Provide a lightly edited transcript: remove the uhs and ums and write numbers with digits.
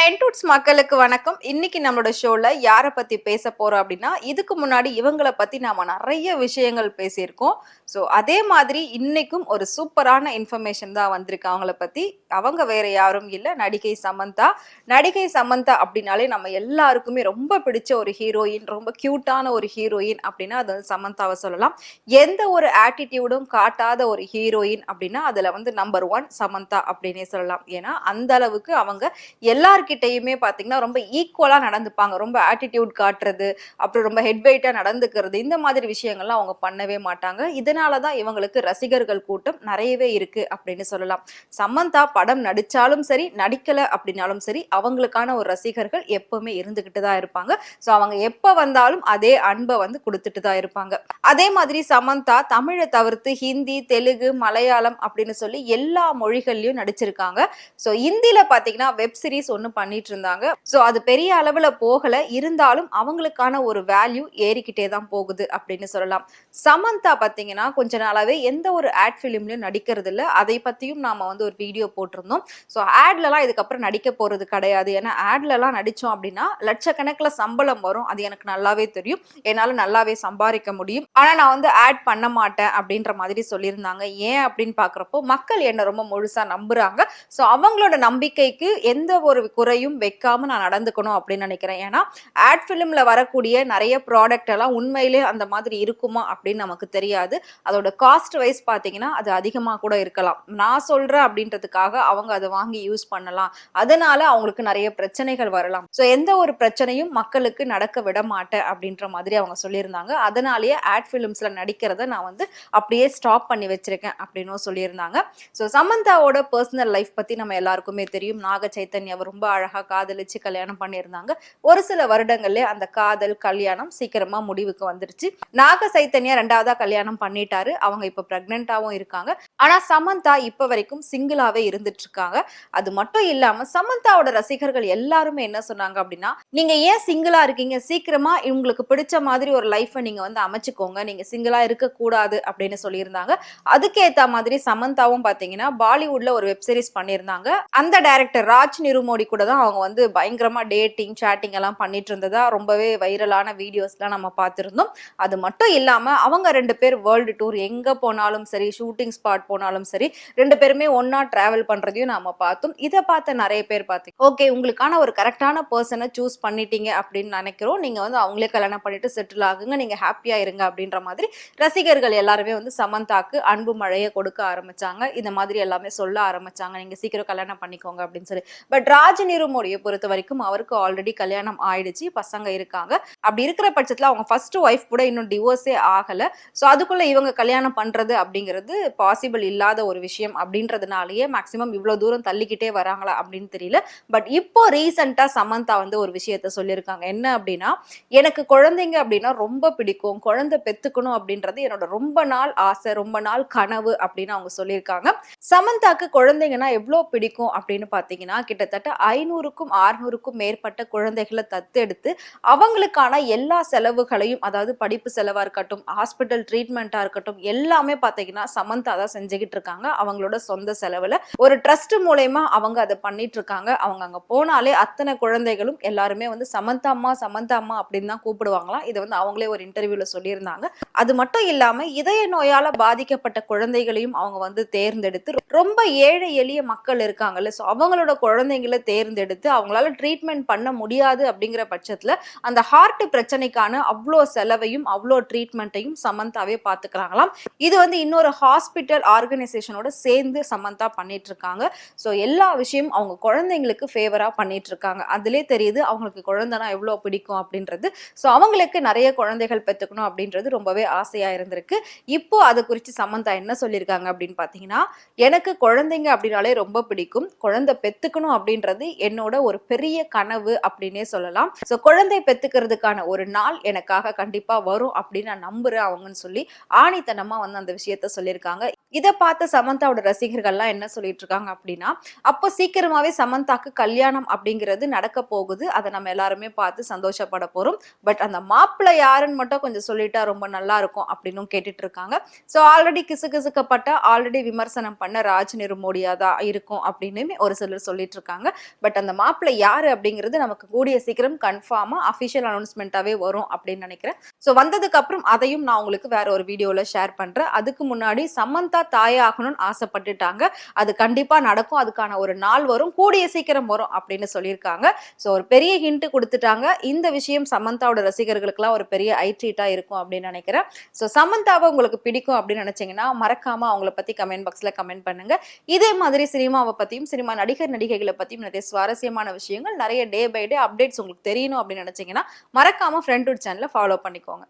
டென்டூட்ஸ் மக்களுக்கு வணக்கம். இன்னைக்கு நம்மளோட ஷோல யாரை பத்தி பேச போறோம் அப்படின்னா, இதுக்கு முன்னாடி இவங்கள பத்தி நாம நிறைய விஷயங்கள் பேசியிருக்கோம். ஸோ அதே மாதிரி இன்னைக்கும் ஒரு சூப்பரான இன்ஃபர்மேஷன் தான் வந்திருக்கு அவங்கள பத்தி. அவங்க வேற யாரும் இல்லை, நடிகை சமந்தா. நடிகை சமந்தா அப்படின்னாலே நம்ம எல்லாருக்குமே ரொம்ப பிடிச்ச ஒரு ஹீரோயின், ரொம்ப கியூட்டான ஒரு ஹீரோயின் அப்படின்னா அது வந்து சமந்தாவை சொல்லலாம். எந்த ஒரு ஆட்டிடியூடும் காட்டாத ஒரு ஹீரோயின் அப்படின்னா அதுல வந்து நம்பர் 1 சமந்தா அப்படின்னே சொல்லலாம். ஏன்னா அந்த அளவுக்கு அவங்க எல்லார்கிட்டையுமே பார்த்தீங்கன்னா ரொம்ப ஈக்குவலா நடந்துப்பாங்க. ரொம்ப ஆட்டிடியூட் காட்டுறது, அப்புறம் ரொம்ப ஹெட் வெயிட்டா நடந்துக்கிறது, இந்த மாதிரி விஷயங்கள்லாம் அவங்க பண்ணவே மாட்டாங்க. இதனால தான் இவங்களுக்கு ரசிகர்கள் கூட்டம் நிறையவே இருக்கு அப்படின்னு சொல்லலாம். சமந்தா படம் நடிச்சாலும் சரி, நடிக்கல அப்படின்னாலும் சரி, அவங்களுக்கான ஒரு ரசிகர்கள் எப்பவுமே இருந்துகிட்டு தான் இருப்பாங்க. ஸோ அவங்க எப்ப வந்தாலும் அதே அன்பை வந்து கொடுத்துட்டு தான் இருப்பாங்க. அதே மாதிரி சமந்தா தமிழை தவிர்த்து ஹிந்தி, தெலுங்கு, மலையாளம் அப்படின்னு சொல்லி எல்லா மொழிகள்லயும் நடிச்சிருக்காங்க. ஸோ ஹிந்தியில பார்த்தீங்கன்னா வெப் சீரிஸ் ஒன்று பண்ணிட்டு இருந்தாங்க. ஸோ அது பெரிய அளவில் போகல, இருந்தாலும் அவங்களுக்கான ஒரு வேல்யூ ஏறிக்கிட்டே தான் போகுது அப்படின்னு சொல்லலாம். சமந்தா பார்த்தீங்கன்னா கொஞ்ச நாளாவே எந்த ஒரு ஆட் ஃபிலிம்லையும் நடிக்கிறது இல்லை. அதை பற்றியும் நாம வந்து ஒரு வீடியோ போட்டிருந்தோம். ஸோ ஆட்லலாம் இதுக்கப்புறம் நடிக்க போறது கிடையாது. ஏன்னா ஆட்லலாம் நடித்தோம் அப்படின்னா லட்சக்கணக்கில் சம்பளம் வரும். அது எனக்கு நல்லாவே தெரியும். என்னால் நல்லாவே சம்பாதிக்க முடியும். ஆனால் நான் வந்து ஆட் பண்ண மாட்டேன் அப்படின்ற மாதிரி சொல்லியிருந்தாங்க. ஏன் அப்படின்னு பார்க்குறப்போ மக்கள் என்ன ரொம்ப முழுசாக நம்புறாங்க. ஸோ அவங்களோட நம்பிக்கைக்கு எந்த ஒரு குறையும் வைக்காம நான் நடந்துக்கணும் அப்படின்னு நினைக்கிறேன். ஏன்னா ஆட் ஃபிலிம்ல வரக்கூடிய நிறைய ப்ராடக்ட் எல்லாம் உண்மையிலே அந்த மாதிரி இருக்குமா அப்படின்னு நமக்கு தெரியாது. அதோட காஸ்ட் வைஸ் பார்த்தீங்கன்னா அது அதிகமாக கூட இருக்கலாம். நான் சொல்றேன் அப்படின்றதுக்காக அவங்க அதை வாங்கி யூஸ் பண்ணலாம். அதனால அவங்களுக்கு நிறைய பிரச்சனைகள் வரலாம். ஸோ எந்த ஒரு பிரச்சனையும் மக்களுக்கு நடக்க விட மாட்டேன் அப்படின்ற மாதிரி அவங்க சொல்லியிருந்தாங்க. அதனாலேயே ஆட் ஃபிலிம்ஸ்ல நடிக்கிறத நான் வந்து அப்படியே ஸ்டாப் பண்ணி வச்சிருக்கேன் அப்படின்னு சொல்லியிருந்தாங்க. ஸோ சமந்தாவோட பர்சனல் லைஃப் பத்தி நம்ம எல்லாருக்குமே தெரியும். நாக சைத்தன்யாவை ரொம்ப அழகா காதலிச்சு கல்யாணம் பண்ணியிருந்தாங்க. ஒரு சில வருடங்கள்லயே அந்த காதல் கல்யாணம் சீக்கிரமா முடிவுக்கு வந்துருச்சு. நாக சைத்தன்யா 2வதா கல்யாணம் பண்ணிட்டாரு. அவங்க இப்ப பிரெக்னென்ட்டாவும் இருக்காங்க. ஆனா சமந்தா இப்ப வரைக்கும் சிங்கிளாவே இருந்துட்டு இருக்காங்க. அது மட்டும் இல்லாம சமந்தாவோட ரசிகர்கள் எல்லாருமே என்ன சொன்னாங்க அப்படின்னா, நீங்க ஏன் சிங்கிளா இருக்கீங்க, சீக்கிரமா உங்களுக்கு பிடிச்ச மாதிரி ஒரு லைஃபை நீங்க வந்து அமைச்சுக்கோங்க, நீங்க சிங்கிளா இருக்க கூடாது அப்படின்னு சொல்லியிருந்தாங்க. அதுக்கேத்த மாதிரி சமந்தாவும் பாத்தீங்கன்னா பாலிவுட்ல ஒரு வெப் சீரிஸ் பண்ணியிருந்தாங்க. அந்த டைரக்டர் ராஜ் நிருமோடி கூட தான் அவங்க வந்து பயங்கரமா டேட்டிங் சாட்டிங் எல்லாம் பண்ணிட்டு இருந்ததா ரொம்பவே வைரலான வீடியோஸ்லாம் நம்ம பார்த்திருந்தோம். அது மட்டும் இல்லாம அவங்க 2 பேர் வேர்ல்டு டூர் எங்க போனாலும் சரி, ஷூட்டிங் ஸ்பாட் போனாலும் சரி, 2 பேருமே ஒன்னா டிராவல் பண்றதையும் நாம பார்த்தோம். இதை பார்த்த நிறைய பேர் பார்த்தீங்க, ஓகே உங்களுக்கான ஒரு கரெக்டான பர்சனை சூஸ் பண்ணிட்டீங்க அப்படின்னு நினைக்கிறோம். நீங்க வந்து அவங்களே கல்யாணம் பண்ணிட்டு செட்டில் ஆகுங்க, நீங்க ஹாப்பியா இருங்க அப்படின்ற மாதிரி ரசிகர்கள் எல்லாருமே வந்து சமந்தாக்கு அன்பு மழையை கொடுக்க ஆரம்பிச்சாங்க. இந்த மாதிரி எல்லாமே சொல்ல ஆரம்பிச்சாங்க, நீங்க சீக்கிரம் கல்யாணம் பண்ணிக்கோங்க அப்படின்னு சொல்லி. பட் ராஜ் நிருமோடியை பொறுத்த வரைக்கும் அவருக்கு ஆல்ரெடி கல்யாணம் ஆயிடுச்சு, பசங்க இருக்காங்க. அப்படி இருக்கிற பட்சத்துல அவங்க ஃபர்ஸ்ட் ஒய்ஃப் கூட இன்னும் டிவோர்ஸே ஆகல. ஸோ அதுக்குள்ள இவங்க கல்யாணம் பண்றது அப்படிங்கிறது பாசிபிள் இல்லாத ஒரு விஷயம் அப்படின்றதுனாலயே மேக்சிமம் இவ்வளவு தூரம் தள்ளிக்கிட்டே வராங்களா அப்படின்னு தெரியல. பட் இப்போ ரீசெண்டா சமந்தா வந்து ஒரு விஷயத்த சொல்லியிருக்காங்க. என்ன அப்படின்னா, எனக்கு குழந்தைங்க அப்படின்னா ரொம்ப பிடிக்கும், குழந்தை பெத்துக்கணும் அப்படின்றது என்னோட ரொம்ப நாள் ஆசை, ரொம்ப நாள் கனவு அப்படின்னு அவங்க சொல்லியிருக்காங்க. சமந்தாக்கு குழந்தைங்கன்னா எவ்வளோ பிடிக்கும் அப்படின்னு பார்த்தீங்கன்னா, கிட்டத்தட்ட 500க்கும் 600க்கும் மேற்பட்ட குழந்தைகளை தத்தெடுத்து அவங்களுக்கான எல்லா செலவுகளையும், அதாவது படிப்பு செலவா இருக்கட்டும், ஹாஸ்பிட்டல் ட்ரீட்மெண்ட்டா இருக்கட்டும், எல்லாமே பார்த்தீங்கன்னா சமந்தா தான் செஞ்சுக்கிட்டு இருக்காங்க. அவங்களோட சொந்த செலவுல ஒரு ட்ரஸ்ட் மூலயமா அவங்க அதை பண்ணிட்டு இருக்காங்க. அவங்க அங்க போனாலே அத்தனை குழந்தைகளும் எல்லாருமே வந்து சமந்தா அம்மா அப்படின்னு தான் கூப்பிடுவாங்களாம். இதை வந்து அவங்களே ஒரு இன்டர்வியூல சொல்லியிருந்தாங்க. அது மட்டும் இல்லாம இதய நோயால பாதிக்கப்பட்ட குழந்தைகளையும் அவங்க வந்து தேர்ந்தெடுத்து, ரொம்ப ஏழை எளிய மக்கள் இருக்காங்கல்ல, ஸோ அவங்களோட குழந்தைங்களை தேர்ந்தெடுத்து அவங்களால ட்ரீட்மெண்ட் பண்ண முடியாது அப்படிங்கிற பட்சத்துல அந்த ஹார்ட் பிரச்சனைக்கான அவ்வளோ செலவையும் அவ்வளோ ட்ரீட்மெண்ட்டையும் சமந்தாவே பார்த்துக்கிறாங்களாம். இது வந்து இன்னொரு ஹாஸ்பிட்டல் ஆர்கனைசேஷனோட சேர்ந்து சமந்தா பண்ணிட்டு இருக்காங்க. ஸோ எல்லா விஷயம் அவங்க குழந்தைங்களுக்கு ஃபேவரா பண்ணிட்டு இருக்காங்க. அதுலேயே தெரியுது அவங்களுக்கு குழந்தைனா எவ்வளோ பிடிக்கும் அப்படின்றது. ஸோ அவங்களுக்கு நிறைய குழந்தைகள் பெற்றுக்கணும் அப்படின்றது ரொம்பவே ஆசையா இருந்திருக்கு. இப்போ அது குறித்து சமந்தா என்ன சொல்லியிருக்காங்க அப்படின்னு பார்த்தீங்கன்னா, எனக்கு குழந்தைங்க அப்படின்னாலே ரொம்ப பிடிக்கும், குழந்தை பெத்துக்கணும் அப்படின்றது என்னோட ஒரு பெரிய கனவு அப்படின்னே சொல்லலாம். ஸோ குழந்தை பெத்துக்கிறதுக்கான ஒரு நாள் எனக்காக கண்டிப்பா வரும் அப்படின்னு நான் நம்புறேன் அவங்கன்னு சொல்லி ஆணித்தனமா வந்து அந்த விஷயத்த சொல்லியிருக்காங்க. இதை பார்த்த சமந்தாவோட ரசிகர்கள்லாம் என்ன சொல்லிட்டு இருக்காங்க அப்படின்னா, அப்போ சீக்கிரமாவே சமந்தாக்கு கல்யாணம் அப்படிங்கிறது நடக்க போகுது, அதை நம்ம எல்லாருமே பார்த்து சந்தோஷப்பட போறோம். பட் அந்த மாப்பிள்ளை யாருன்னு மட்டும் கொஞ்சம் சொல்லிட்டா ரொம்ப நல்லா இருக்கும் அப்படின்னு கேட்டுட்டு இருக்காங்க. ஸோ ஆல்ரெடி கிசுக்கப்பட்ட, ஆல்ரெடி விமர்சனம் பண்ண ராஜ் நிருமோடியா தான் இருக்கும் அப்படின்னு ஒரு சிலர் சொல்லிட்டு இருக்காங்க. பட் பட் அந்த மாப்பிள்ளை யாரு அப்படிங்கிறது நமக்கு கூடிய சீக்கிரம் கன்ஃபார்மா அஃபிஷியல் அனௌன்ஸ்மெண்ட்டாவே வரும் அப்படின்னு நினைக்கிறேன். ஸோ வந்ததுக்கு அப்புறம் அதையும் நான் உங்களுக்கு வேற ஒரு வீடியோல ஷேர் பண்றேன். அதுக்கு முன்னாடி சமந்தா தாயாகணும்னு ஆசைப்பட்டுட்டாங்க. அது கண்டிப்பா நடக்கும். அதுக்கான ஒரு நாள் வரும், கூடிய சீக்கிரம் வரும் அப்படின்னு சொல்லியிருக்காங்க. ஸோ ஒரு பெரிய ஹிண்ட் கொடுத்துட்டாங்க. இந்த விஷயம் சமந்தாவோட ரசிகர்களுக்கெல்லாம் ஒரு பெரிய ட்ரீட்டா இருக்கும் அப்படின்னு நினைக்கிறேன். ஸோ சமந்தாவை உங்களுக்கு பிடிக்கும் அப்படின்னு நினைச்சீங்கன்னா மறக்காம அவங்கள பத்தி கமெண்ட் பாக்ஸ்ல கமெண்ட் பண்ணுங்க. இதே மாதிரி சினிமாவை பத்தியும் சினிமா நடிகர் நடிகைகளை பத்தியும் நிறைய சுவாரஸ்யமான விஷயங்கள், நிறைய டே பை டே அப்டேட்ஸ் உங்களுக்கு தெரியணும் அப்படின்னு நினைச்சீங்கன்னா மறக்காம ஃப்ரெண்ட்வுட் சேனலை ஃபாலோ பண்ணிக்கோங்க.